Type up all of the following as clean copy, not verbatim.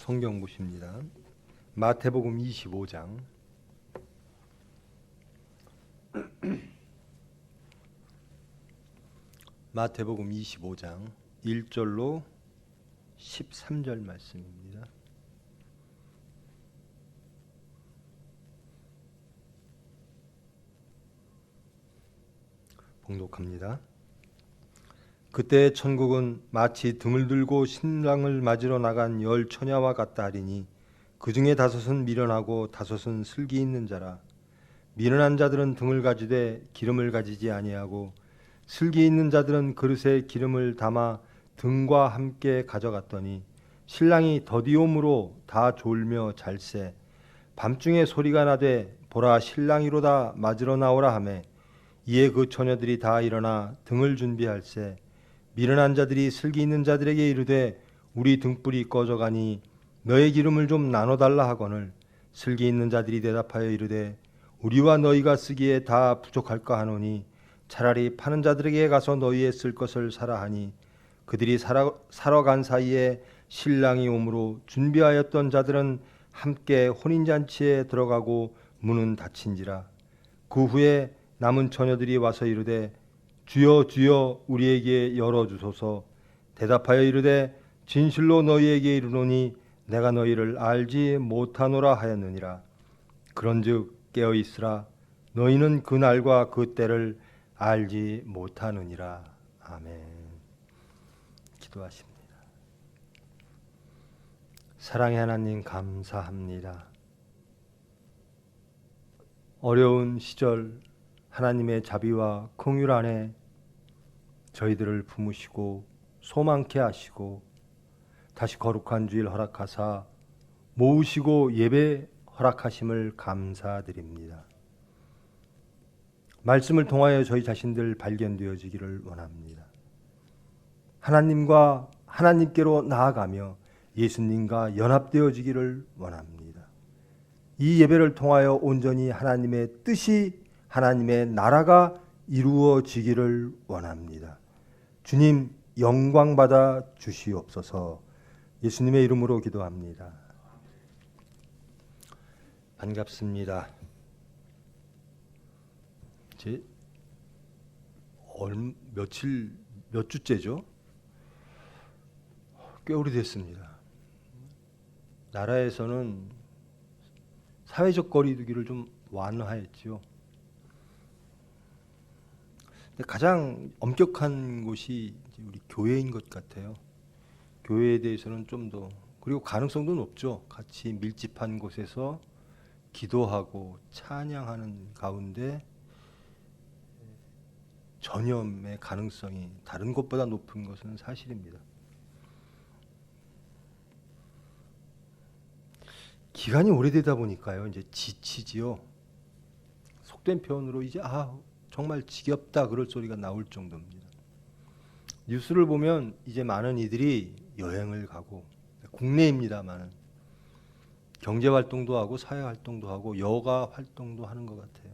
성경 보십니다. 마태복음 25장 마태복음 25장 1절로 13절 말씀입니다. 봉독합니다. 그때 천국은 마치 등을 들고 신랑을 맞으러 나간 10 처녀와 같다 하리니 그 중에 5은 미련하고 5은 슬기 있는 자라. 미련한 자들은 등을 가지되 기름을 가지지 아니하고 슬기 있는 자들은 그릇에 기름을 담아 등과 함께 가져갔더니 신랑이 더디옴으로 다 졸며 잘세. 밤중에 소리가 나되 보라 신랑이로다 맞으러 나오라 하매 이에 그 처녀들이 다 일어나 등을 준비할세. 미련한 자들이 슬기 있는 자들에게 이르되 우리 등불이 꺼져가니 너의 기름을 좀 나눠달라 하거늘 슬기 있는 자들이 대답하여 이르되 우리와 너희가 쓰기에 다 부족할까 하노니 차라리 파는 자들에게 가서 너희의 쓸 것을 사라 하니 그들이 사러 간 사이에 신랑이 오므로 준비하였던 자들은 함께 혼인잔치에 들어가고 문은 닫힌지라. 그 후에 남은 처녀들이 와서 이르되 주여 주여 우리에게 열어주소서. 대답하여 이르되 진실로 너희에게 이르노니 내가 너희를 알지 못하노라 하였느니라. 그런즉 깨어있으라. 너희는 그 날과 그 때를 알지 못하느니라. 아멘. 기도하십니다. 사랑의 하나님 감사합니다. 어려운 시절 하나님의 자비와 긍휼 안에 저희들을 품으시고 소망케 하시고 다시 거룩한 주일 허락하사 모으시고 예배 허락하심을 감사드립니다. 말씀을 통하여 저희 자신들 발견되어지기를 원합니다. 하나님과 하나님께로 나아가며 예수님과 연합되어지기를 원합니다. 이 예배를 통하여 온전히 하나님의 뜻이 하나님의 나라가 이루어지기를 원합니다. 주님 영광 받아 주시옵소서. 예수님의 이름으로 기도합니다. 반갑습니다. 이제 몇 주째죠? 꽤 오래됐습니다. 나라에서는 사회적 거리두기를 좀 완화했지요. 근데 가장 엄격한 곳이 우리 교회인 것 같아요. 교회에 대해서는 좀 더, 그리고 가능성도 높죠. 같이 밀집한 곳에서 기도하고 찬양하는 가운데 전염의 가능성이 다른 곳보다 높은 것은 사실입니다. 기간이 오래되다 보니까요, 이제 지치지요. 속된 표현으로 이제 정말 지겹다 그럴 소리가 나올 정도입니다. 뉴스를 보면 이제 많은 이들이 여행을 가고, 국내입니다만 경제 활동도 하고 사회 활동도 하고 여가 활동도 하는 것 같아요.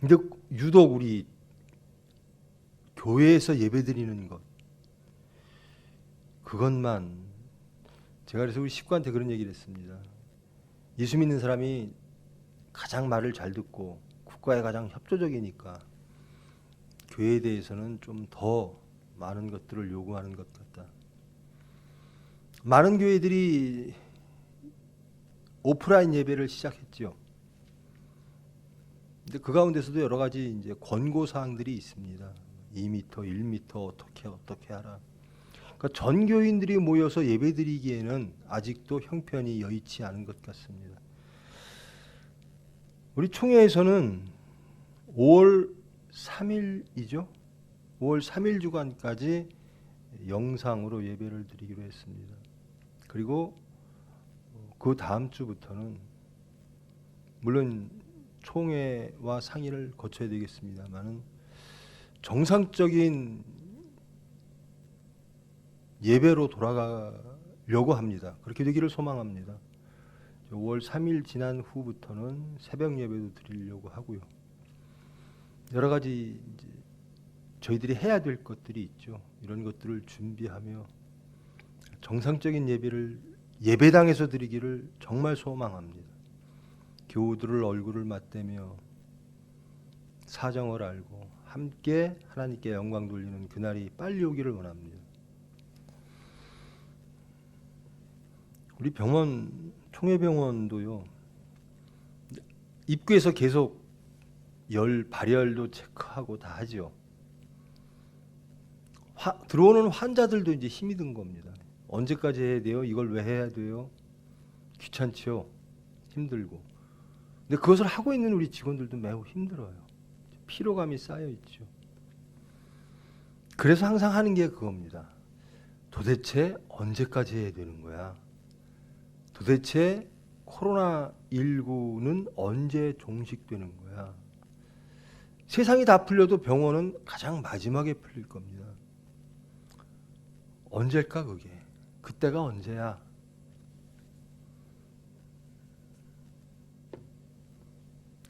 근데 유독 우리 교회에서 예배드리는 것, 그것만, 제가 그래서 우리 식구한테 그런 얘기를 했습니다. 예수 믿는 사람이 가장 말을 잘 듣고 국가에 가장 협조적이니까 교회에 대해서는 좀 더 많은 것들을 요구하는 것 같다. 많은 교회들이 오프라인 예배를 시작했죠. 근데 그 가운데서도 여러 가지 이제 권고 사항들이 있습니다. 2m, 1m 어떻게 하라. 그러니까 전 교인들이 모여서 예배드리기에는 아직도 형편이 여의치 않은 것 같습니다. 우리 총회에서는 5월 3일이죠. 5월 3일 주간까지 영상으로 예배를 드리기로 했습니다. 그리고 그 다음 주부터는 물론 총회와 상의를 거쳐야 되겠습니다만은 정상적인 예배로 돌아가려고 합니다. 그렇게 되기를 소망합니다. 5월 3일 지난 후부터는 새벽 예배도 드리려고 하고요. 여러 가지 이제 저희들이 해야 될 것들이 있죠. 이런 것들을 준비하며 정상적인 예배를 예배당에서 드리기를 정말 소망합니다. 교우들을 얼굴을 맞대며 사정을 알고 함께 하나님께 영광 돌리는 그날이 빨리 오기를 원합니다. 우리 병원, 총회병원도요, 입구에서 계속 발열도 체크하고 다 하죠. 들어오는 환자들도 이제 힘이 든 겁니다. 언제까지 해야 돼요? 이걸 왜 해야 돼요? 귀찮죠. 힘들고. 근데 그것을 하고 있는 우리 직원들도 매우 힘들어요. 피로감이 쌓여 있죠. 그래서 항상 하는 게 그겁니다. 도대체 언제까지 해야 되는 거야? 도대체 코로나19는 언제 종식되는 거야? 세상이 다 풀려도 병원은 가장 마지막에 풀릴 겁니다. 언제일까 그게? 그때가 언제야?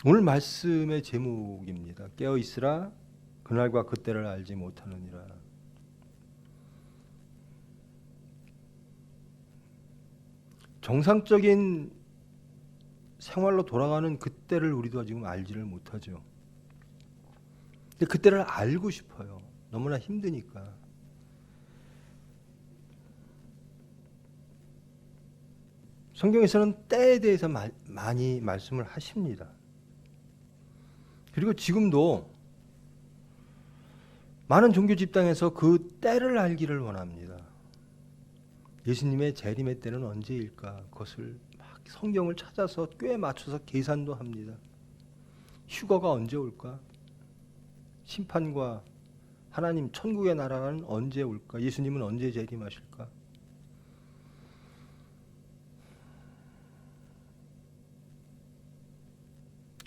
오늘 말씀의 제목입니다. 깨어 있으라 그날과 그때를 알지 못하느니라. 정상적인 생활로 돌아가는 그때를 우리도 지금 알지를 못하죠. 근데 그때를 알고 싶어요. 너무나 힘드니까. 성경에서는 때에 대해서 많이 말씀을 하십니다. 그리고 지금도 많은 종교 집단에서 그 때를 알기를 원합니다. 예수님의 재림의 때는 언제일까? 그것을 막 성경을 찾아서 꽤 맞춰서 계산도 합니다. 휴거가 언제 올까? 심판과 하나님 천국의 나라는 언제 올까? 예수님은 언제 재림하실까?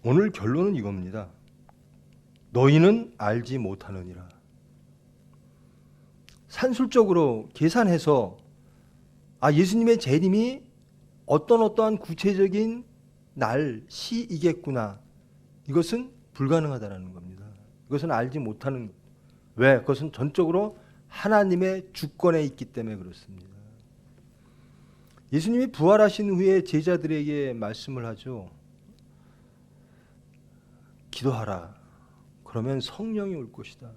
오늘 결론은 이겁니다. 너희는 알지 못하느니라. 산술적으로 계산해서 예수님의 재림이 어떠한 구체적인 날, 시이겠구나. 이것은 불가능하다는 겁니다. 이것은 알지 못하는, 왜? 그것은 전적으로 하나님의 주권에 있기 때문에 그렇습니다. 예수님이 부활하신 후에 제자들에게 말씀을 하죠. 기도하라. 그러면 성령이 올 것이다.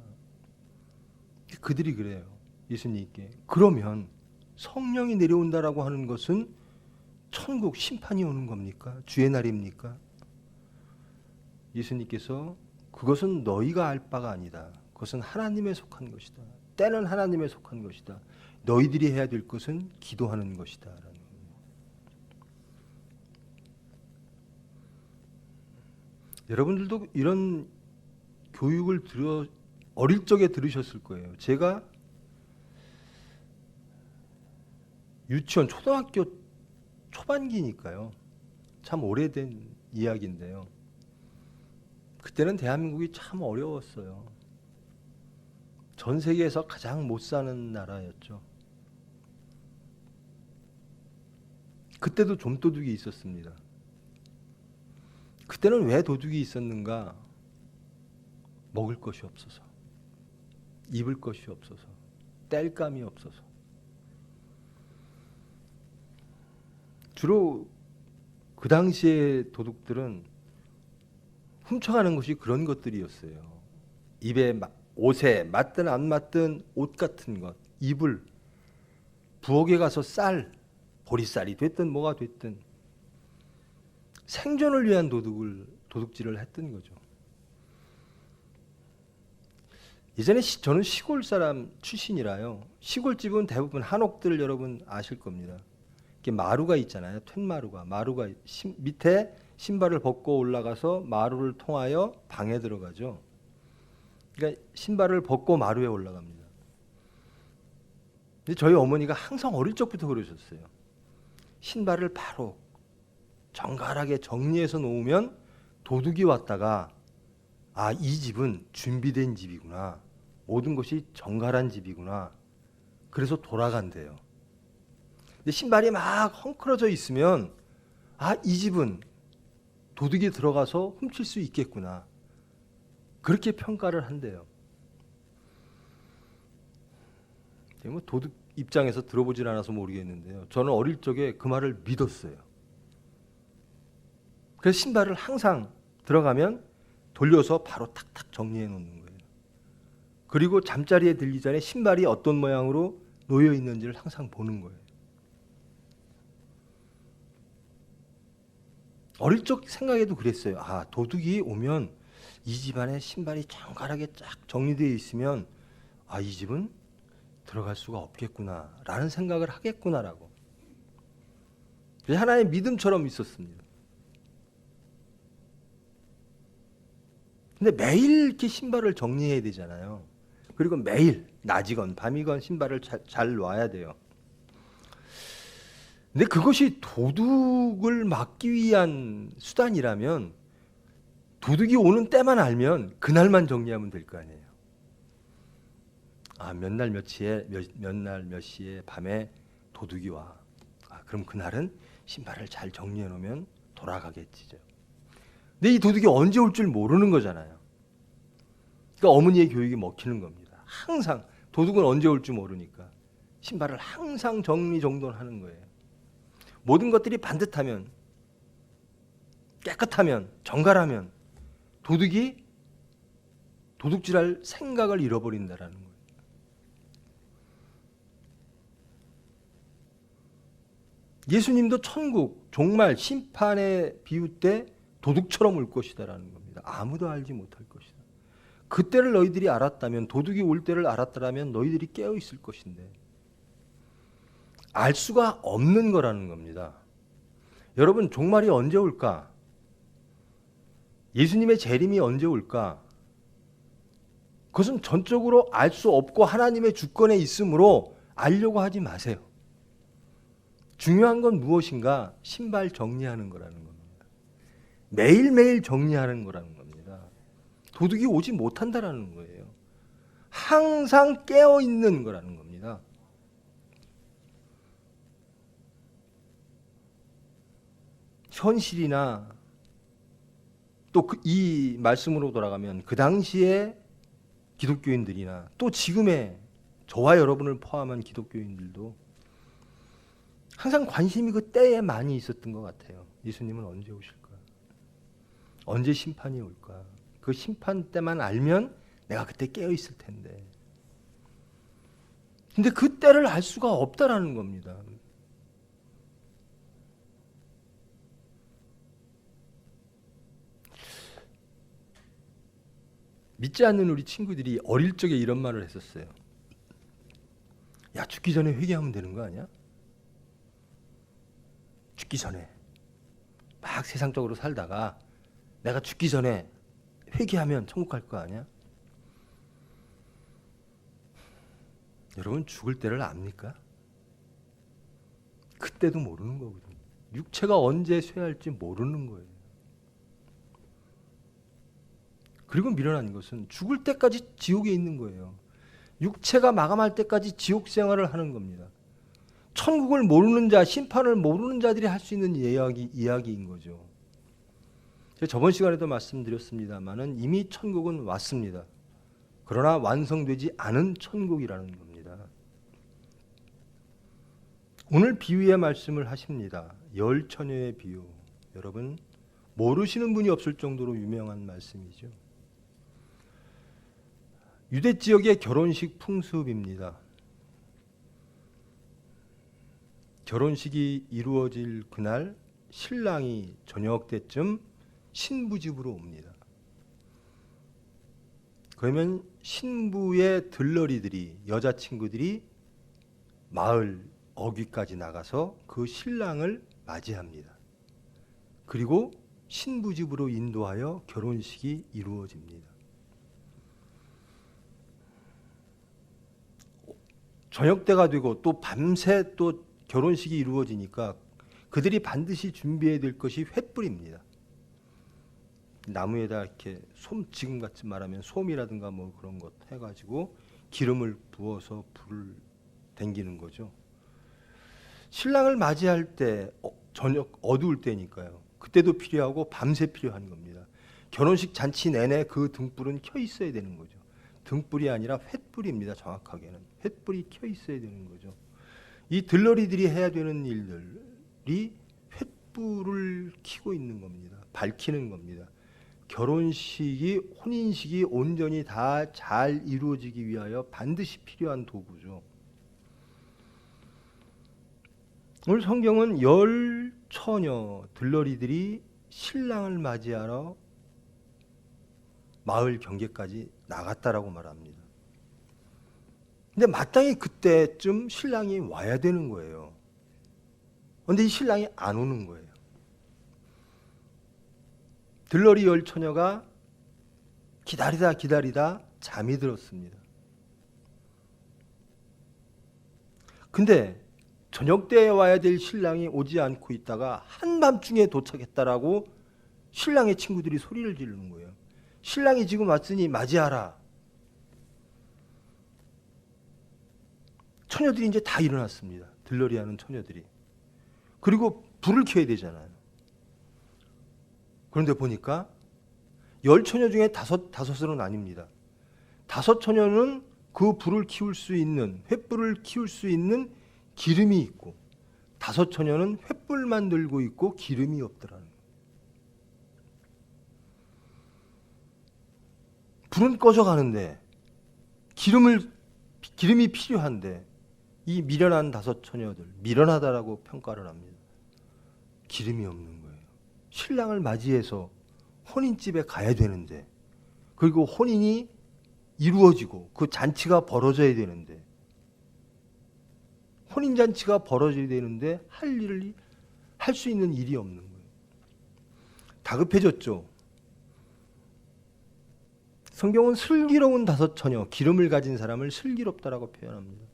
그들이 그래요. 예수님께. 그러면 성령이 내려온다라고 하는 것은 천국 심판이 오는 겁니까? 주의 날입니까? 예수님께서 그것은 너희가 알 바가 아니다. 그것은 하나님에 속한 것이다. 때는 하나님에 속한 것이다. 너희들이 해야 될 것은 기도하는 것이다. 라는 겁니다. 여러분들도 이런 교육을 어릴 적에 들으셨을 거예요. 제가 유치원, 초등학교 초반기니까요. 참 오래된 이야기인데요. 그때는 대한민국이 참 어려웠어요. 전 세계에서 가장 못 사는 나라였죠. 그때도 좀도둑이 있었습니다. 그때는 왜 도둑이 있었는가? 먹을 것이 없어서, 입을 것이 없어서, 땔감이 없어서. 주로 그 당시의 도둑들은 훔쳐가는 것이 그런 것들이었어요. 입에, 옷에 맞든 안 맞든 옷 같은 것, 이불, 부엌에 가서 쌀, 보리쌀이 됐든 뭐가 됐든 생존을 위한 도둑질을 했던 거죠. 예전에 저는 시골 사람 출신이라요. 시골집은 대부분 한옥들 여러분 아실 겁니다. 이렇게 마루가 있잖아요. 툇마루가. 밑에 신발을 벗고 올라가서 마루를 통하여 방에 들어가죠. 그러니까 신발을 벗고 마루에 올라갑니다. 근데 저희 어머니가 항상 어릴 적부터 그러셨어요. 신발을 바로 정갈하게 정리해서 놓으면 도둑이 왔다가 이 집은 준비된 집이구나. 모든 것이 정갈한 집이구나. 그래서 돌아간대요. 근데 신발이 막 헝클어져 있으면 이 집은 도둑이 들어가서 훔칠 수 있겠구나. 그렇게 평가를 한대요. 뭐 입장에서 들어보질 않아서 모르겠는데요. 저는 어릴 적에 그 말을 믿었어요. 그래서 신발을 항상 들어가면 돌려서 바로 탁탁 정리해 놓는 거예요. 그리고 잠자리에 들기 전에 신발이 어떤 모양으로 놓여 있는지를 항상 보는 거예요. 어릴 적 생각에도 그랬어요. 아, 도둑이 오면 이 집안에 신발이 정갈하게 쫙 정리되어 있으면 아, 이 집은 들어갈 수가 없겠구나 라는 생각을 하겠구나라고. 하나의 믿음처럼 있었습니다. 근데 매일 이렇게 신발을 정리해야 되잖아요. 그리고 매일 낮이건 밤이건 신발을 잘 놔야 돼요. 근데 그것이 도둑을 막기 위한 수단이라면 도둑이 오는 때만 알면 그날만 정리하면 될 거 아니에요. 아, 몇 날 몇 시에 밤에 도둑이 와. 아, 그럼 그날은 신발을 잘 정리해 놓으면 돌아가겠지죠. 근데 이 도둑이 언제 올 줄 모르는 거잖아요. 그러니까 어머니의 교육이 먹히는 겁니다. 항상 도둑은 언제 올 줄 모르니까 신발을 항상 정리정돈하는 거예요. 모든 것들이 반듯하면, 깨끗하면, 정갈하면 도둑이 도둑질할 생각을 잃어버린다라는 거예요. 예수님도 천국, 종말, 심판의 비유 때 도둑처럼 올 것이다라는 겁니다. 아무도 알지 못할 것이다. 그때를 너희들이 알았다면, 도둑이 올 때를 알았다면 너희들이 깨어 있을 것인데 알 수가 없는 거라는 겁니다. 여러분, 종말이 언제 올까? 예수님의 재림이 언제 올까? 그것은 전적으로 알 수 없고 하나님의 주권에 있으므로 알려고 하지 마세요. 중요한 건 무엇인가? 신발 정리하는 거라는 겁니다. 매일매일 정리하는 거라는 겁니다. 도둑이 오지 못한다라는 거예요. 항상 깨어 있는 거라는 겁니다. 현실이나 또 이 말씀으로 돌아가면 그 당시에 기독교인들이나 또 지금의 저와 여러분을 포함한 기독교인들도 항상 관심이 그 때에 많이 있었던 것 같아요. 예수님은 언제 오실까? 언제 심판이 올까? 그 심판 때만 알면 내가 그때 깨어 있을 텐데. 근데 그 때를 알 수가 없다라는 겁니다. 믿지 않는 우리 친구들이 어릴 적에 이런 말을 했었어요. 야, 죽기 전에 회개하면 되는 거 아니야? 죽기 전에 막 세상적으로 살다가 내가 죽기 전에 회개하면 천국 갈 거 아니야? 여러분, 죽을 때를 압니까? 그때도 모르는 거거든요. 육체가 언제 쇠할지 모르는 거예요. 그리고 미련한 것은 죽을 때까지 지옥에 있는 거예요. 육체가 마감할 때까지 지옥 생활을 하는 겁니다. 천국을 모르는 자, 심판을 모르는 자들이 할 수 있는 이야기인 거죠. 제가 저번 시간에도 말씀드렸습니다만은 이미 천국은 왔습니다. 그러나 완성되지 않은 천국이라는 겁니다. 오늘 비유의 말씀을 하십니다. 열 처녀의 비유. 여러분, 모르시는 분이 없을 정도로 유명한 말씀이죠. 유대 지역의 결혼식 풍습입니다. 결혼식이 이루어질 그날 신랑이 저녁 때쯤 신부 집으로 옵니다. 그러면 신부의 들러리들이, 여자친구들이 마을 어귀까지 나가서 그 신랑을 맞이합니다. 그리고 신부 집으로 인도하여 결혼식이 이루어집니다. 저녁 때가 되고 또 밤새 또 결혼식이 이루어지니까 그들이 반드시 준비해야 될 것이 횃불입니다. 나무에다 이렇게 지금 같이 말하면 솜이라든가 뭐 그런 것 해가지고 기름을 부어서 불을 댕기는 거죠. 신랑을 맞이할 때 저녁 어두울 때니까요. 그때도 필요하고 밤새 필요한 겁니다. 결혼식 잔치 내내 그 등불은 켜 있어야 되는 거죠. 등불이 아니라 횃불입니다. 정확하게는 횃불이 켜 있어야 되는 거죠. 이 들러리들이 해야 되는 일들이 횃불을 켜고 있는 겁니다. 밝히는 겁니다. 결혼식이, 혼인식이 온전히 다 잘 이루어지기 위하여 반드시 필요한 도구죠. 오늘 성경은 10처녀 들러리들이 신랑을 맞이하러 마을 경계까지 나갔다라고 말합니다. 근데 마땅히 그때쯤 신랑이 와야 되는 거예요. 근데 이 신랑이 안 오는 거예요. 들러리 10처녀가 기다리다 잠이 들었습니다. 근데 저녁 때에 와야 될 신랑이 오지 않고 있다가 한밤중에 도착했다라고 신랑의 친구들이 소리를 지르는 거예요. 신랑이 지금 왔으니 맞이하라. 처녀들이 이제 다 일어났습니다. 들러리 하는 처녀들이. 그리고 불을 켜야 되잖아요. 그런데 보니까 10처녀 중에 다섯은 아닙니다. 5처녀는 그 불을 키울 수 있는, 횃불을 키울 수 있는 기름이 있고 5처녀는 횃불만 들고 있고 기름이 없더라는 거예요. 불은 꺼져가는데 기름이 필요한데 이 미련한 5처녀들, 미련하다라고 평가를 합니다. 기름이 없는 거예요. 신랑을 맞이해서 혼인집에 가야 되는데, 그리고 혼인이 이루어지고 그 잔치가 벌어져야 되는데, 혼인잔치가 벌어져야 되는데 할 수 있는 일이 없는 거예요. 다급해졌죠. 성경은 슬기로운 5처녀, 기름을 가진 사람을 슬기롭다라고 표현합니다.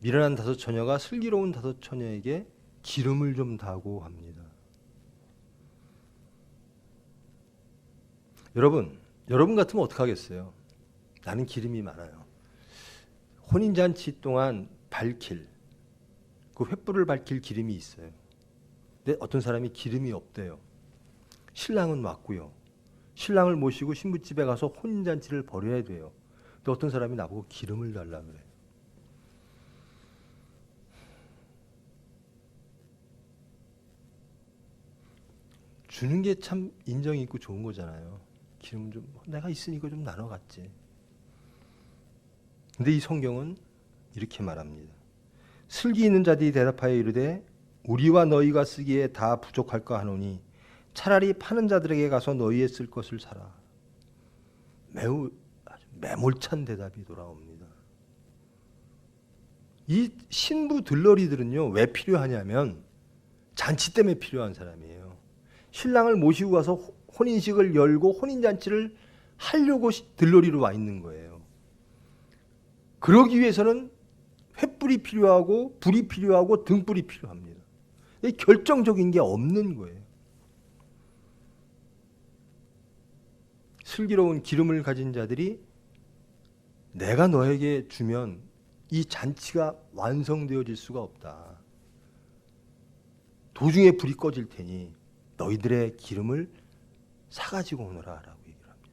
미련한 5처녀가 슬기로운 5처녀에게 기름을 좀 다고 합니다. 여러분 같으면 어떻게 하겠어요? 나는 기름이 많아요. 혼인잔치 동안 밝힐, 그 횃불을 밝힐 기름이 있어요. 근데 어떤 사람이 기름이 없대요. 신랑은 왔고요. 신랑을 모시고 신부집에 가서 혼인잔치를 벌여야 돼요. 근데 어떤 사람이 나보고 기름을 달라 그래요. 주는 게 참 인정이 있고 좋은 거잖아요. 기름 좀 내가 있으니까 좀 나눠 갖지. 근데 이 성경은 이렇게 말합니다. 슬기 있는 자들이 대답하여 이르되 우리와 너희가 쓰기에 다 부족할까 하노니 차라리 파는 자들에게 가서 너희의 쓸 것을 사라. 매우 매몰찬 대답이 돌아옵니다. 이 신부 들러리들은요, 왜 필요하냐면 잔치 때문에 필요한 사람이에요. 신랑을 모시고 가서 혼인식을 열고 혼인잔치를 하려고 들러리로 와 있는 거예요. 그러기 위해서는 횃불이 필요하고 불이 필요하고 등불이 필요합니다. 결정적인 게 없는 거예요. 슬기로운 기름을 가진 자들이 내가 너에게 주면 이 잔치가 완성되어질 수가 없다. 도중에 불이 꺼질 테니 너희들의 기름을 사가지고 오너라 라고 얘기를 합니다.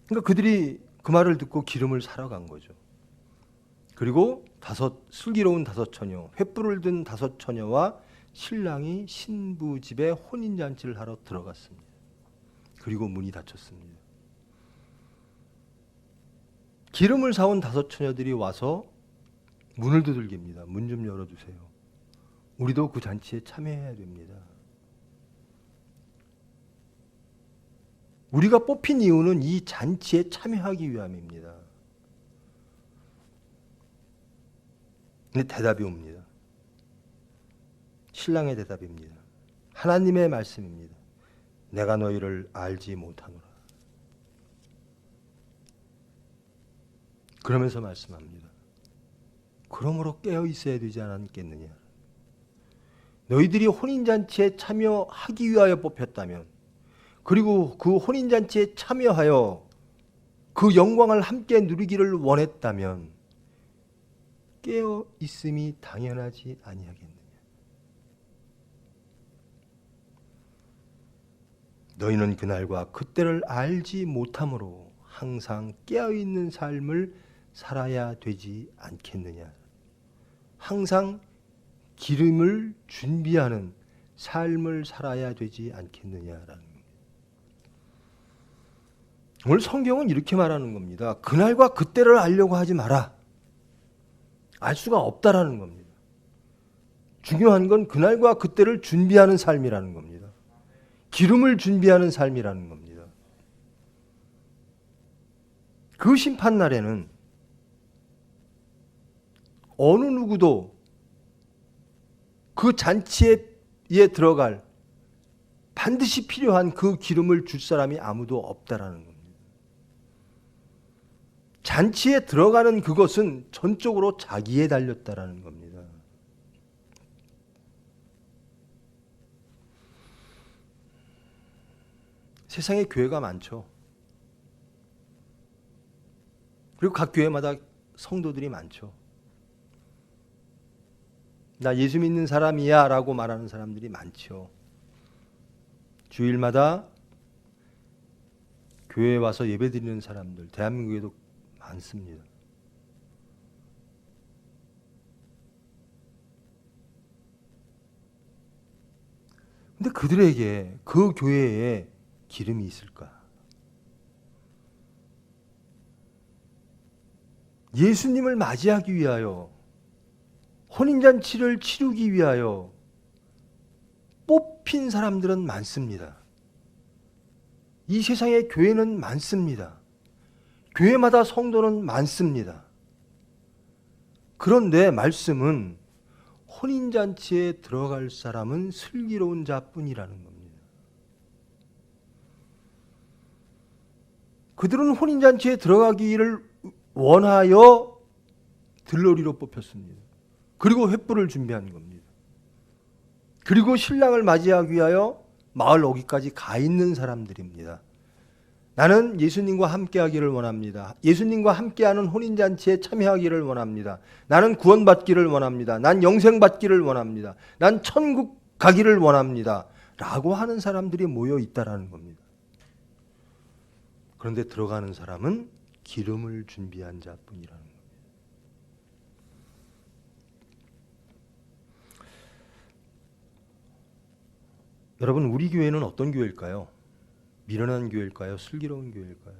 그러니까 그들이 그 말을 듣고 기름을 사러 간 거죠. 그리고 슬기로운 5처녀, 횃불을 든 5처녀와 신랑이 신부 집에 혼인잔치를 하러 들어갔습니다. 그리고 문이 닫혔습니다. 기름을 사온 5처녀들이 와서 문을 두들깁니다. 문 좀 열어주세요. 우리도 그 잔치에 참여해야 됩니다. 우리가 뽑힌 이유는 이 잔치에 참여하기 위함입니다. 근데 대답이 옵니다. 신랑의 대답입니다. 하나님의 말씀입니다. 내가 너희를 알지 못하노라. 그러면서 말씀합니다. 그러므로 깨어 있어야 되지 않았겠느냐. 너희들이 혼인잔치에 참여하기 위하여 뽑혔다면, 그리고 그 혼인잔치에 참여하여 그 영광을 함께 누리기를 원했다면 깨어 있음이 당연하지 아니하겠느냐. 너희는 그날과 그때를 알지 못함으로 항상 깨어있는 삶을 살아야 되지 않겠느냐. 항상 기름을 준비하는 삶을 살아야 되지 않겠느냐라는 겁니다. 오늘 성경은 이렇게 말하는 겁니다. 그날과 그때를 알려고 하지 마라. 알 수가 없다라는 겁니다. 중요한 건 그날과 그때를 준비하는 삶이라는 겁니다. 기름을 준비하는 삶이라는 겁니다. 그 심판날에는 어느 누구도 그 잔치에 들어갈 반드시 필요한 그 기름을 줄 사람이 아무도 없다라는 겁니다. 잔치에 들어가는 그것은 전적으로 자기에 달렸다라는 겁니다. 세상에 교회가 많죠. 그리고 각 교회마다 성도들이 많죠. 나 예수 믿는 사람이야 라고 말하는 사람들이 많죠. 주일마다 교회에 와서 예배드리는 사람들 대한민국에도 많습니다. 근데 그들에게 그 교회에 기름이 있을까? 예수님을 맞이하기 위하여 혼인잔치를 치르기 위하여 뽑힌 사람들은 많습니다. 이 세상에 교회는 많습니다. 교회마다 성도는 많습니다. 그런데 말씀은 혼인잔치에 들어갈 사람은 슬기로운 자뿐이라는 겁니다. 그들은 혼인잔치에 들어가기를 원하여 들러리로 뽑혔습니다. 그리고 횃불을 준비한 겁니다. 그리고 신랑을 맞이하기 위하여 마을 어귀까지 가 있는 사람들입니다. 나는 예수님과 함께하기를 원합니다. 예수님과 함께하는 혼인잔치에 참여하기를 원합니다. 나는 구원받기를 원합니다. 난 영생받기를 원합니다. 난 천국 가기를 원합니다. 라고 하는 사람들이 모여 있다라는 겁니다. 그런데 들어가는 사람은 기름을 준비한 자뿐이라는 겁니다. 여러분, 우리 교회는 어떤 교회일까요? 미련한 교회일까요? 슬기로운 교회일까요?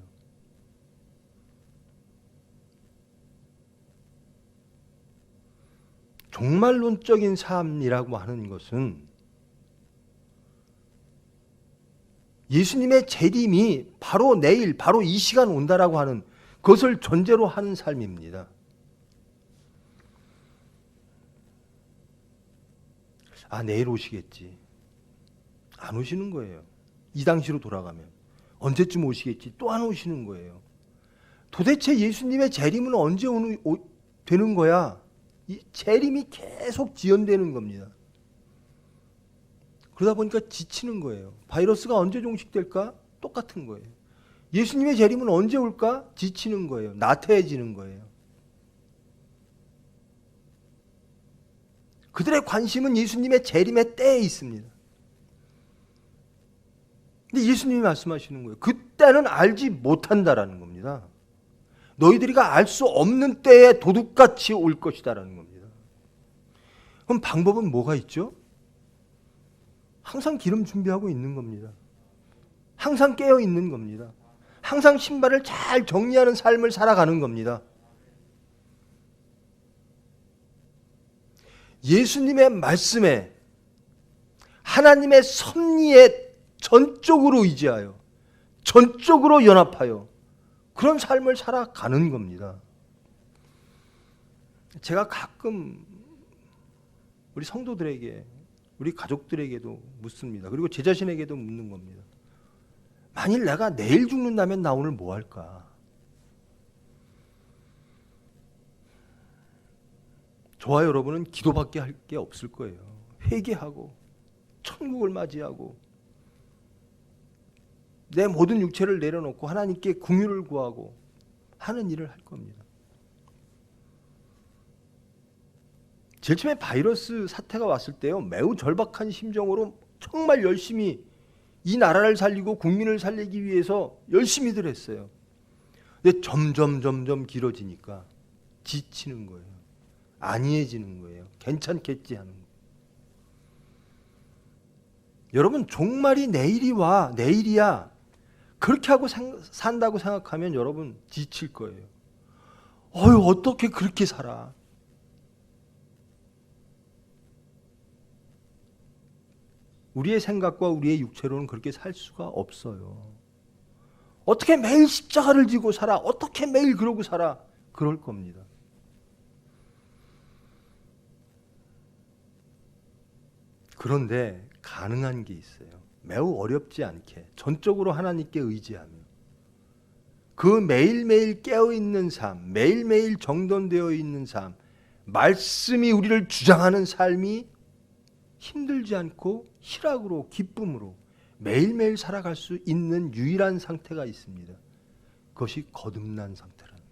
종말론적인 삶이라고 하는 것은 예수님의 재림이 바로 내일, 바로 이 시간 온다라고 하는 그것을 전제로 하는 삶입니다. 아, 내일 오시겠지. 안 오시는 거예요. 이 당시로 돌아가면. 언제쯤 오시겠지. 또 안 오시는 거예요. 도대체 예수님의 재림은 언제 되는 거야? 이 재림이 계속 지연되는 겁니다. 그러다 보니까 지치는 거예요. 바이러스가 언제 종식될까? 똑같은 거예요. 예수님의 재림은 언제 올까? 지치는 거예요. 나태해지는 거예요. 그들의 관심은 예수님의 재림의 때에 있습니다. 근데 예수님이 말씀하시는 거예요. 그때는 알지 못한다라는 겁니다. 너희들이가 알 수 없는 때에 도둑같이 올 것이다라는 겁니다. 그럼 방법은 뭐가 있죠? 항상 기름 준비하고 있는 겁니다. 항상 깨어 있는 겁니다. 항상 신발을 잘 정리하는 삶을 살아가는 겁니다. 예수님의 말씀에 하나님의 섭리에 전적으로 의지하여 전적으로 연합하여 그런 삶을 살아가는 겁니다. 제가 가끔 우리 성도들에게 우리 가족들에게도 묻습니다. 그리고 제 자신에게도 묻는 겁니다. 만일 내가 내일 죽는다면 나 오늘 뭐 할까? 저와 여러분은 기도밖에 할 게 없을 거예요. 회개하고 천국을 맞이하고 내 모든 육체를 내려놓고 하나님께 긍휼을 구하고 하는 일을 할 겁니다. 제일 처음에 바이러스 사태가 왔을 때요, 매우 절박한 심정으로 정말 열심히 이 나라를 살리고 국민을 살리기 위해서 열심히들 했어요. 근데 점점 길어지니까 지치는 거예요. 안이해지는 거예요. 괜찮겠지 하는 거예요. 여러분, 종말이 내일이야. 그렇게 하고 산다고 생각하면 여러분 지칠 거예요. 어떻게 그렇게 살아? 우리의 생각과 우리의 육체로는 그렇게 살 수가 없어요. 어떻게 매일 십자가를 지고 살아? 어떻게 매일 그러고 살아? 그럴 겁니다. 그런데 가능한 게 있어요. 매우 어렵지 않게 전적으로 하나님께 의지하며 그 매일매일 깨어있는 삶, 매일매일 정돈되어 있는 삶, 말씀이 우리를 주장하는 삶이 힘들지 않고 희락으로 기쁨으로 매일매일 살아갈 수 있는 유일한 상태가 있습니다. 그것이 거듭난 상태라는 거예요.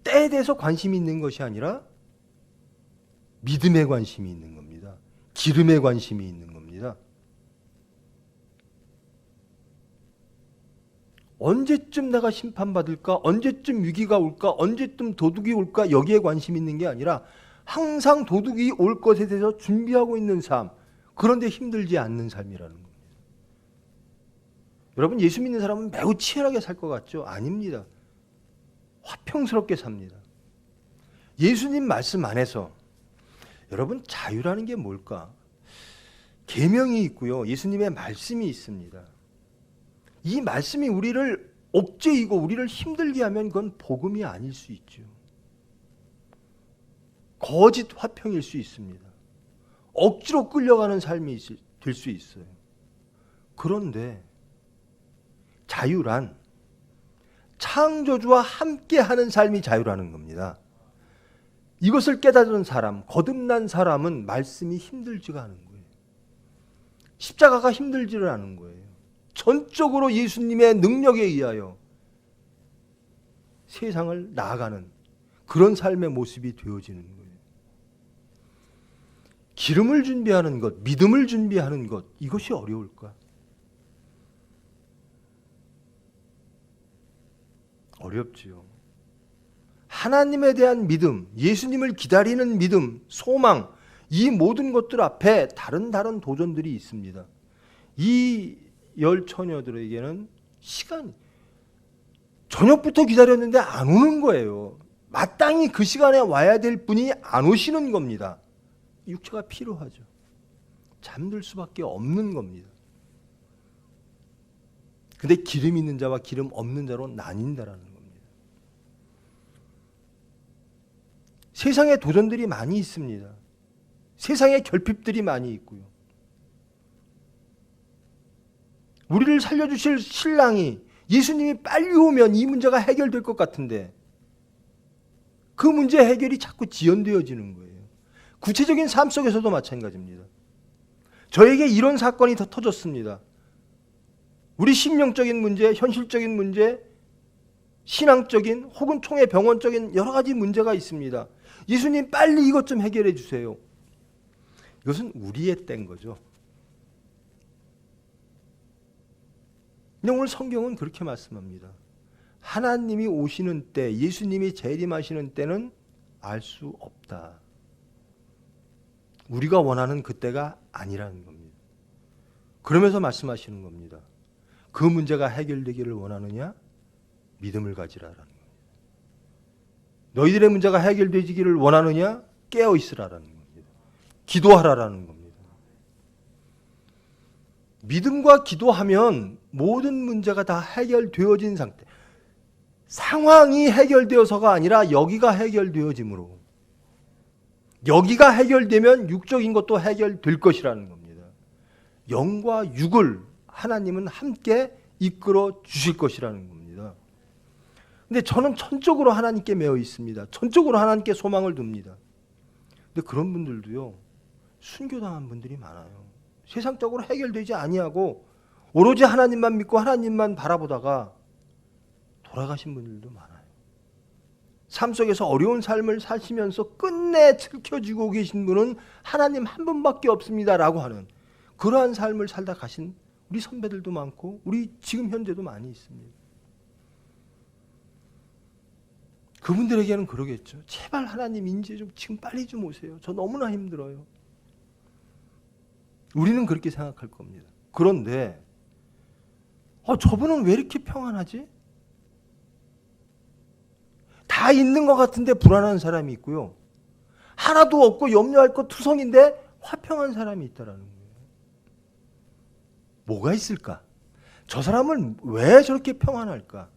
때에 대해서 관심이 있는 것이 아니라 믿음에 관심이 있는 겁니다. 기름에 관심이 있는 겁니다. 언제쯤 내가 심판받을까? 언제쯤 위기가 올까? 언제쯤 도둑이 올까? 여기에 관심이 있는 게 아니라 항상 도둑이 올 것에 대해서 준비하고 있는 삶, 그런데 힘들지 않는 삶이라는 겁니다. 여러분, 예수 믿는 사람은 매우 치열하게 살 것 같죠? 아닙니다. 화평스럽게 삽니다. 예수님 말씀 안에서 여러분, 자유라는 게 뭘까? 계명이 있고요. 예수님의 말씀이 있습니다. 이 말씀이 우리를 옥죄이고 우리를 힘들게 하면 그건 복음이 아닐 수 있죠. 거짓 화평일 수 있습니다. 억지로 끌려가는 삶이 될 수 있어요. 그런데 자유란 창조주와 함께하는 삶이 자유라는 겁니다. 이것을 깨달은 사람, 거듭난 사람은 말씀이 힘들지가 않은 거예요. 십자가가 힘들지를 않은 거예요. 전적으로 예수님의 능력에 의하여 세상을 나아가는 그런 삶의 모습이 되어지는 거예요. 기름을 준비하는 것, 믿음을 준비하는 것, 이것이 어려울까? 어렵지요. 하나님에 대한 믿음, 예수님을 기다리는 믿음, 소망, 이 모든 것들 앞에 다른 도전들이 있습니다. 이 열 처녀들에게는 시간이, 저녁부터 기다렸는데 안 오는 거예요. 마땅히 그 시간에 와야 될 분이 안 오시는 겁니다. 육체가 필요하죠. 잠들 수밖에 없는 겁니다. 근데 기름 있는 자와 기름 없는 자로 나뉜다라는 겁니다. 세상에 도전들이 많이 있습니다. 세상에 결핍들이 많이 있고요. 우리를 살려주실 신랑이, 예수님이 빨리 오면 이 문제가 해결될 것 같은데 그 문제 해결이 자꾸 지연되어지는 거예요. 구체적인 삶 속에서도 마찬가지입니다. 저에게 이런 사건이 더 터졌습니다. 우리 심령적인 문제, 현실적인 문제, 신앙적인 혹은 총회 병원적인 여러 가지 문제가 있습니다. 예수님 빨리 이것 좀 해결해 주세요. 이것은 우리의 때인 거죠. 근데 오늘 성경은 그렇게 말씀합니다. 하나님이 오시는 때, 예수님이 재림하시는 때는 알 수 없다. 우리가 원하는 그때가 아니라는 겁니다. 그러면서 말씀하시는 겁니다. 그 문제가 해결되기를 원하느냐? 믿음을 가지라라는 겁니다. 너희들의 문제가 해결되기를 원하느냐? 깨어 있으라라는 겁니다. 기도하라라는 겁니다. 믿음과 기도하면 모든 문제가 다 해결되어진 상태. 상황이 해결되어서가 아니라 여기가 해결되어짐으로, 여기가 해결되면 육적인 것도 해결될 것이라는 겁니다. 영과 육을 하나님은 함께 이끌어 주실 것이라는 겁니다. 근데 저는 전적으로 하나님께 매여 있습니다. 전적으로 하나님께 소망을 둡니다. 근데 그런 분들도요, 순교당한 분들이 많아요. 세상적으로 해결되지 아니하고 오로지 하나님만 믿고 하나님만 바라보다가 돌아가신 분들도 많아요. 삶 속에서 어려운 삶을 사시면서 끝내 지켜주고 계신 분은 하나님 한 분밖에 없습니다라고 하는 그러한 삶을 살다 가신 우리 선배들도 많고 우리 지금 현재도 많이 있습니다. 그분들에게는 그러겠죠. 제발 하나님 이제 좀 지금 빨리 좀 오세요. 저 너무나 힘들어요. 우리는 그렇게 생각할 겁니다. 그런데 저분은 왜 이렇게 평안하지? 다 있는 것 같은데 불안한 사람이 있고요. 하나도 없고 염려할 것 투성인데 화평한 사람이 있다라는 거예요. 뭐가 있을까? 저 사람은 왜 저렇게 평안할까?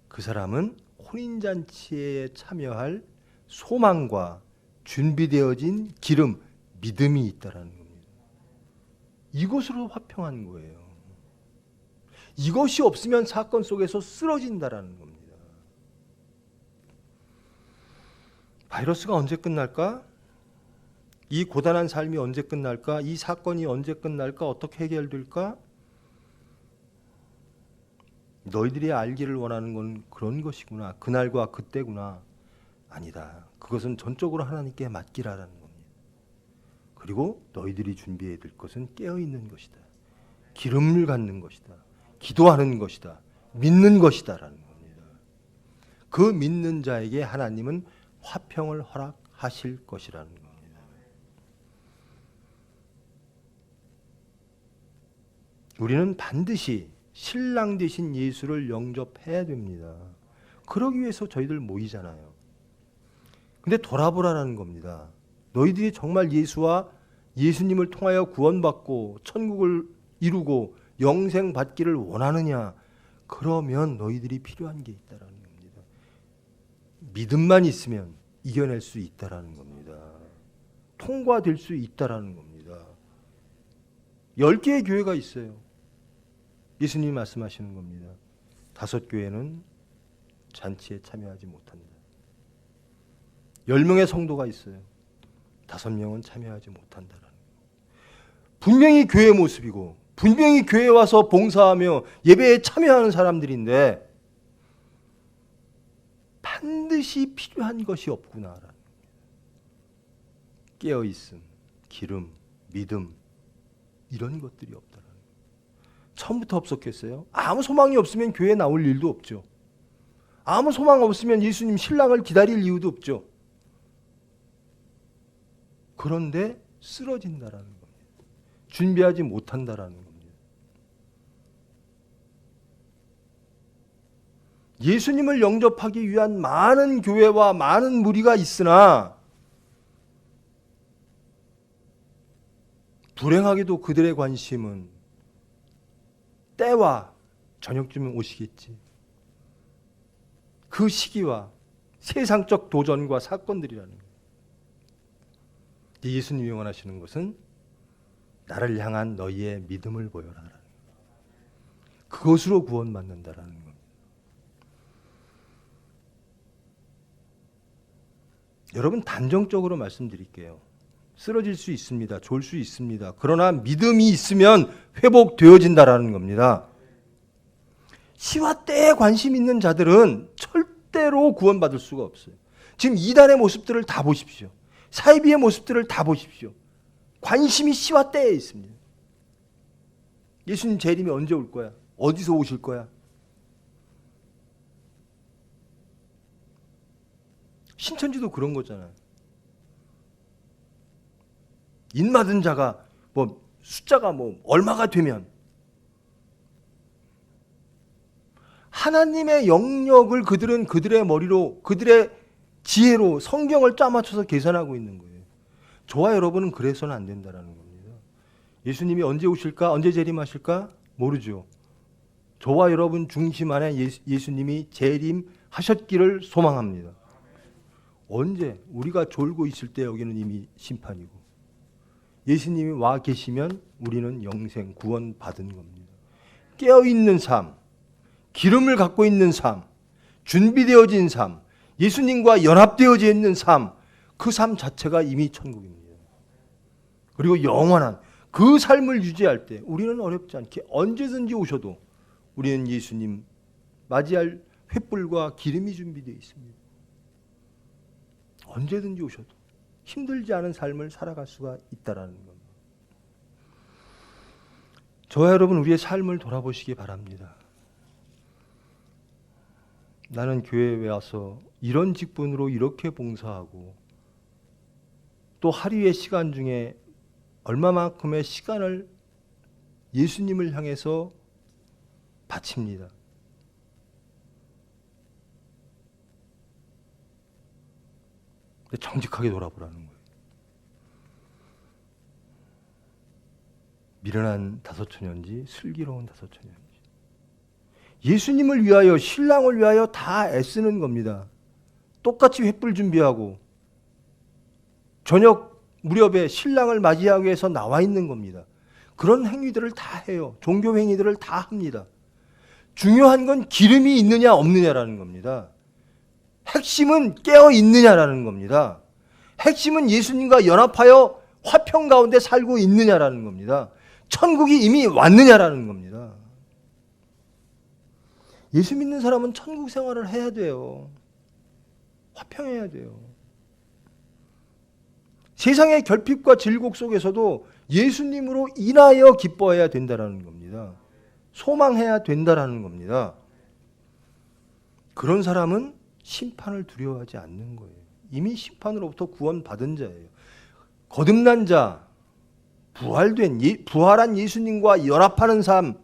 그 사람은 혼인잔치에 참여할 소망과 준비되어진 기름, 믿음이 있다라는 겁니다. 이것으로 화평한 거예요. 이것이 없으면 사건 속에서 쓰러진다라는 겁니다. 바이러스가 언제 끝날까? 이 고단한 삶이 언제 끝날까? 이 사건이 언제 끝날까? 어떻게 해결될까? 너희들이 알기를 원하는 건 그런 것이구나. 그날과 그때구나. 아니다. 그것은 전적으로 하나님께 맡기라라는 겁니다. 그리고 너희들이 준비해야 될 것은 깨어있는 것이다. 기름을 갖는 것이다. 기도하는 것이다. 믿는 것이다라는 겁니다. 그 믿는 자에게 하나님은 화평을 허락하실 것이라는 겁니다. 우리는 반드시 신랑 되신 예수를 영접해야 됩니다. 그러기 위해서 저희들 모이잖아요. 근데 돌아보라는 겁니다. 너희들이 정말 예수와 예수님을 통하여 구원받고 천국을 이루고 영생 받기를 원하느냐? 그러면 너희들이 필요한 게 있다라는 겁니다. 믿음만 있으면 이겨낼 수 있다라는 겁니다. 통과될 수 있다라는 겁니다. 10개의 교회가 있어요. 예수님이 말씀하시는 겁니다. 5교회는 잔치에 참여하지 못한다. 10명의 성도가 있어요. 5명은 참여하지 못한다라는 거예요. 분명히 교회 모습이고 분명히 교회에 와서 봉사하며 예배에 참여하는 사람들인데 반드시 필요한 것이 없구나라는 거예요. 깨어있음, 기름, 믿음 이런 것들이 없다라는 거예요. 처음부터 없었겠어요? 아무 소망이 없으면 교회에 나올 일도 없죠. 아무 소망 없으면 예수님 신랑을 기다릴 이유도 없죠. 그런데 쓰러진다라는 겁니다. 준비하지 못한다라는 겁니다. 예수님을 영접하기 위한 많은 교회와 많은 무리가 있으나 불행하게도 그들의 관심은 때와 저녁쯤에 오시겠지. 그 시기와 세상적 도전과 사건들이라는 거예요. 예수님이 원하시는 것은 나를 향한 너희의 믿음을 보여라. 그것으로 구원받는다라는 겁니다. 여러분 단정적으로 말씀드릴게요. 쓰러질 수 있습니다. 졸 수 있습니다. 그러나 믿음이 있으면 회복되어진다라는 겁니다. 시와 때에 관심 있는 자들은 절대로 구원받을 수가 없어요. 지금 이단의 모습들을 다 보십시오. 사이비의 모습들을 다 보십시오. 관심이 시와 때에 있습니다. 예수님 재림이 언제 올 거야? 어디서 오실 거야? 신천지도 그런 거잖아요. 인맞은 자가 숫자가 얼마가 되면 하나님의 영역을 그들은 그들의 머리로 그들의 지혜로 성경을 짜맞춰서 계산하고 있는 거예요. 저와 여러분은 그래서는 안 된다라는 겁니다. 예수님이 언제 오실까? 언제 재림하실까? 모르죠. 저와 여러분 중심 안에 예수님이 재림하셨기를 소망합니다. 언제? 우리가 졸고 있을 때 여기는 이미 심판이고 예수님이 와 계시면 우리는 영생, 구원 받은 겁니다. 깨어있는 삶, 기름을 갖고 있는 삶, 준비되어진 삶, 예수님과 연합되어져 있는 삶, 그 삶 자체가 이미 천국입니다. 그리고 영원한 그 삶을 유지할 때 우리는 어렵지 않게 언제든지 오셔도 우리는 예수님 맞이할 횃불과 기름이 준비되어 있습니다. 언제든지 오셔도 힘들지 않은 삶을 살아갈 수가 있다라는 겁니다. 저와 여러분, 우리의 삶을 돌아보시기 바랍니다. 나는 교회에 와서 이런 직분으로 이렇게 봉사하고 또 하루의 시간 중에 얼마만큼의 시간을 예수님을 향해서 바칩니다. 정직하게 돌아보라는 거예요. 미련한 다섯처녀인지 슬기로운 다섯처녀인지, 예수님을 위하여, 신랑을 위하여 다 애쓰는 겁니다. 똑같이 횃불 준비하고 저녁 무렵에 신랑을 맞이하기 위해서 나와 있는 겁니다. 그런 행위들을 다 해요. 종교 행위들을 다 합니다. 중요한 건 기름이 있느냐 없느냐라는 겁니다. 핵심은 깨어 있느냐라는 겁니다. 핵심은 예수님과 연합하여 화평 가운데 살고 있느냐라는 겁니다. 천국이 이미 왔느냐라는 겁니다. 예수 믿는 사람은 천국 생활을 해야 돼요. 화평해야 돼요. 세상의 결핍과 질곡 속에서도 예수님으로 인하여 기뻐해야 된다는 겁니다. 소망해야 된다는 겁니다. 그런 사람은 심판을 두려워하지 않는 거예요. 이미 심판으로부터 구원받은 자예요. 거듭난 자, 부활한 예수님과 연합하는 삶,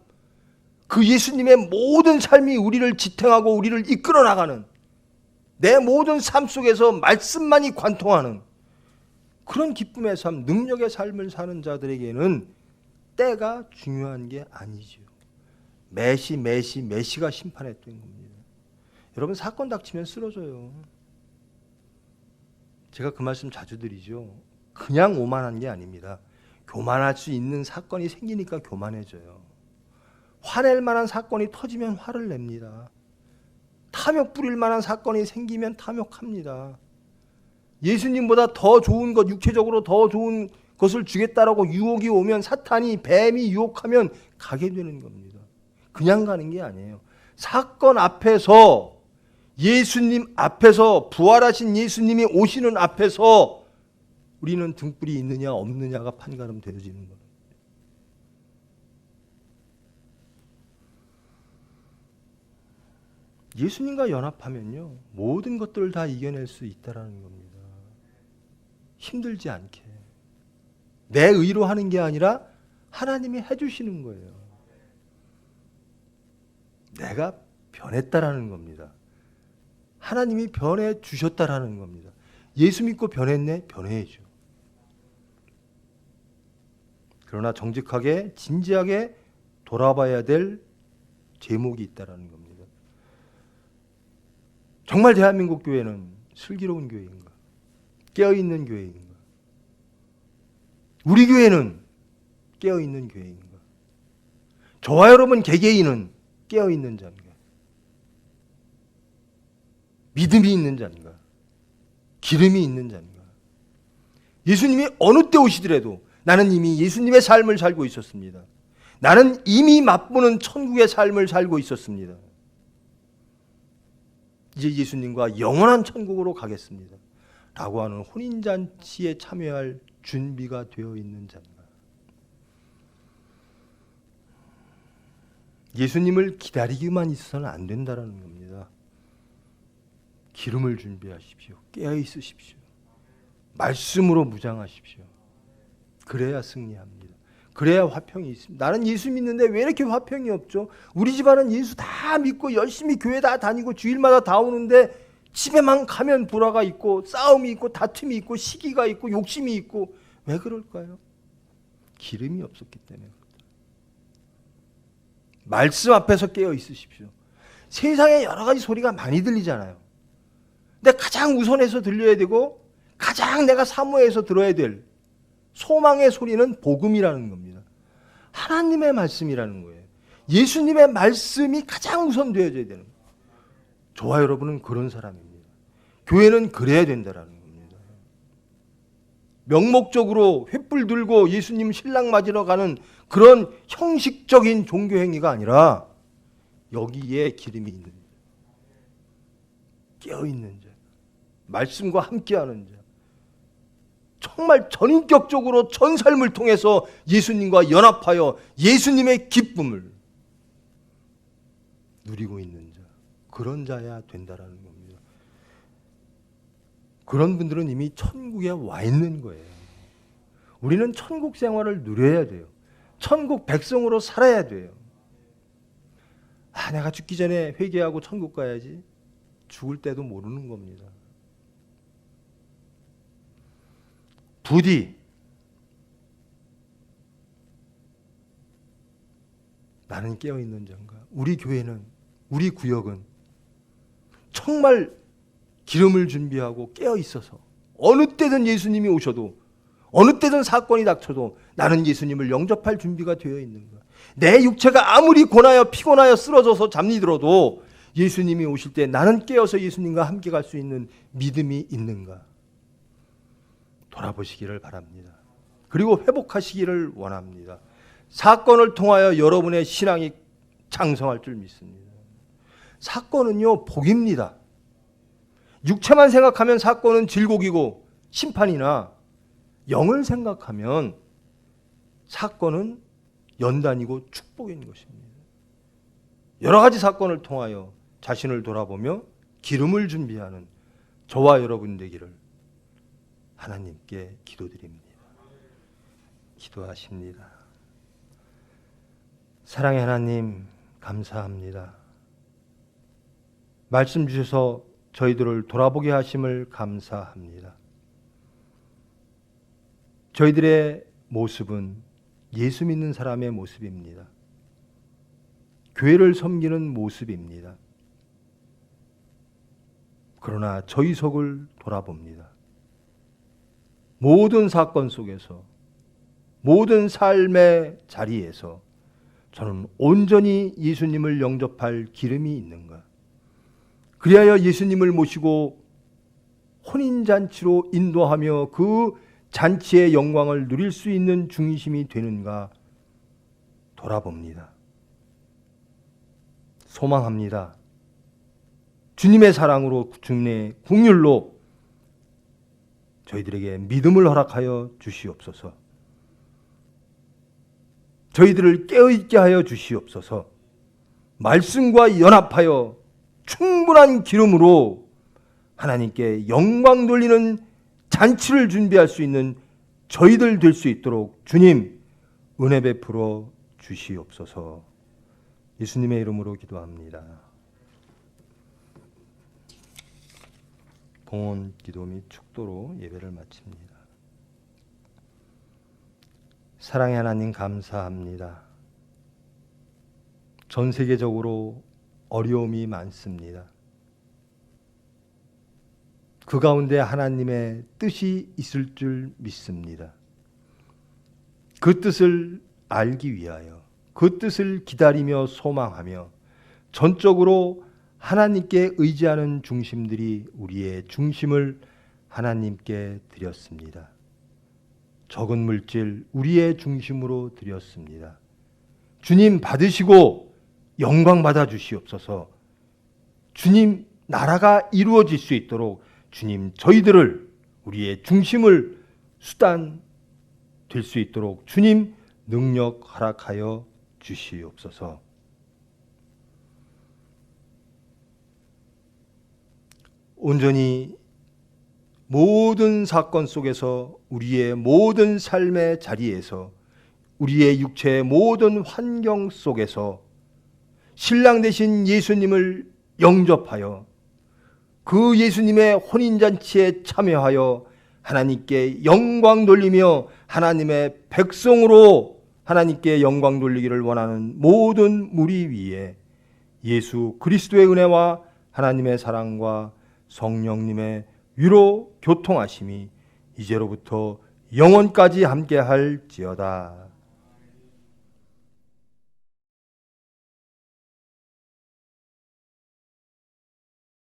그 예수님의 모든 삶이 우리를 지탱하고 우리를 이끌어 나가는, 내 모든 삶 속에서 말씀만이 관통하는 그런 기쁨의 삶, 능력의 삶을 사는 자들에게는 때가 중요한 게 아니죠. 메시가 심판했던 겁니다. 여러분, 사건 닥치면 쓰러져요. 제가 그 말씀 자주 드리죠. 그냥 오만한 게 아닙니다. 교만할 수 있는 사건이 생기니까 교만해져요. 화낼 만한 사건이 터지면 화를 냅니다. 탐욕 부릴 만한 사건이 생기면 탐욕합니다. 예수님보다 더 좋은 것, 육체적으로 더 좋은 것을 주겠다라고 유혹이 오면, 사탄이, 뱀이 유혹하면 가게 되는 겁니다. 그냥 가는 게 아니에요. 사건 앞에서, 예수님 앞에서, 부활하신 예수님이 오시는 앞에서 우리는 등불이 있느냐 없느냐가 판가름 되어지는 겁니다. 예수님과 연합하면요, 모든 것들을 다 이겨낼 수 있다는 겁니다. 힘들지 않게. 내 의로 하는 게 아니라 하나님이 해주시는 거예요. 내가 변했다라는 겁니다. 하나님이 변해 주셨다라는 겁니다. 예수 믿고 변했네? 변해야죠. 그러나 정직하게, 진지하게 돌아봐야 될 제목이 있다라는 겁니다. 정말 대한민국 교회는 슬기로운 교회인가? 깨어있는 교회인가? 우리 교회는 깨어있는 교회인가? 저와 여러분 개개인은 깨어있는 자인가? 믿음이 있는 자인가? 기름이 있는 자인가? 예수님이 어느 때 오시더라도 나는 이미 예수님의 삶을 살고 있었습니다. 나는 이미 맛보는 천국의 삶을 살고 있었습니다. 이제 예수님과 영원한 천국으로 가겠습니다. 라고 하는 혼인잔치에 참여할 준비가 되어 있는 자인가? 예수님을 기다리기만 있어서는 안 된다는 겁니다. 기름을 준비하십시오. 깨어 있으십시오. 말씀으로 무장하십시오. 그래야 승리합니다. 그래야 화평이 있습니다. 나는 예수 믿는데 왜 이렇게 화평이 없죠? 우리 집안은 예수 다 믿고 열심히 교회 다 다니고 주일마다 다 오는데 집에만 가면 불화가 있고 싸움이 있고 다툼이 있고 시기가 있고 욕심이 있고, 왜 그럴까요? 기름이 없었기 때문에. 말씀 앞에서 깨어 있으십시오. 세상에 여러 가지 소리가 많이 들리잖아요. 근데 가장 우선해서 들려야 되고 가장 내가 사모해서 들어야 될 소망의 소리는 복음이라는 겁니다. 하나님의 말씀이라는 거예요. 예수님의 말씀이 가장 우선 되어져야 되는 거예요. 저와 여러분은 그런 사람입니다. 교회는 그래야 된다는 겁니다. 명목적으로 횃불 들고 예수님 신랑 맞으러 가는 그런 형식적인 종교 행위가 아니라 여기에 기름이 있는 자, 깨어있는 자, 말씀과 함께하는 자, 정말 전인격적으로 전 삶을 통해서 예수님과 연합하여 예수님의 기쁨을 누리고 있는 자, 그런 자야 된다라는 겁니다. 그런 분들은 이미 천국에 와 있는 거예요. 우리는 천국 생활을 누려야 돼요. 천국 백성으로 살아야 돼요. 내가 죽기 전에 회개하고 천국 가야지. 죽을 때도 모르는 겁니다. 부디 나는 깨어있는 자인가? 우리 교회는, 우리 구역은 정말 기름을 준비하고 깨어있어서 어느 때든 예수님이 오셔도, 어느 때든 사건이 닥쳐도 나는 예수님을 영접할 준비가 되어 있는가? 내 육체가 아무리 고나여 피곤하여 쓰러져서 잠들어도 예수님이 오실 때 나는 깨어서 예수님과 함께 갈 수 있는 믿음이 있는가? 돌아보시기를 바랍니다. 그리고 회복하시기를 원합니다. 사건을 통하여 여러분의 신앙이 장성할 줄 믿습니다. 사건은요, 복입니다. 육체만 생각하면 사건은 질곡이고 심판이나, 영을 생각하면 사건은 연단이고 축복인 것입니다. 여러 가지 사건을 통하여 자신을 돌아보며 기름을 준비하는 저와 여러분 되기를 하나님께 기도드립니다. 기도하십니다. 사랑의 하나님, 감사합니다. 말씀 주셔서 저희들을 돌아보게 하심을 감사합니다. 저희들의 모습은 예수 믿는 사람의 모습입니다. 교회를 섬기는 모습입니다. 그러나 저희 속을 돌아봅니다. 모든 사건 속에서, 모든 삶의 자리에서 저는 온전히 예수님을 영접할 기름이 있는가? 그리하여 예수님을 모시고 혼인잔치로 인도하며 그 잔치의 영광을 누릴 수 있는 중심이 되는가 돌아봅니다. 소망합니다. 주님의 사랑으로, 주님의 긍휼로 저희들에게 믿음을 허락하여 주시옵소서. 저희들을 깨어있게 하여 주시옵소서. 말씀과 연합하여 충분한 기름으로 하나님께 영광 돌리는 잔치를 준비할 수 있는 저희들 될 수 있도록 주님 은혜 베풀어 주시옵소서. 예수님의 이름으로 기도합니다. 봉헌 기도 및 축도로 예배를 마칩니다. 사랑의 하나님, 감사합니다. 전 세계적으로 어려움이 많습니다. 그 가운데 하나님의 뜻이 있을 줄 믿습니다. 그 뜻을 알기 위하여, 그 뜻을 기다리며 소망하며 전적으로 하나님께 의지하는 중심들이 우리의 중심을 하나님께 드렸습니다. 적은 물질 우리의 중심으로 드렸습니다. 주님 받으시고 영광 받아 주시옵소서. 주님 나라가 이루어질 수 있도록 주님 저희들을, 우리의 중심을 수단 될 수 있도록 주님 능력 허락하여 주시옵소서. 온전히 모든 사건 속에서, 우리의 모든 삶의 자리에서, 우리의 육체의 모든 환경 속에서 신랑 되신 예수님을 영접하여 그 예수님의 혼인잔치에 참여하여 하나님께 영광 돌리며 하나님의 백성으로 하나님께 영광 돌리기를 원하는 모든 무리 위에 예수 그리스도의 은혜와 하나님의 사랑과 성령님의 위로 교통하심이 이제로부터 영원까지 함께할지어다.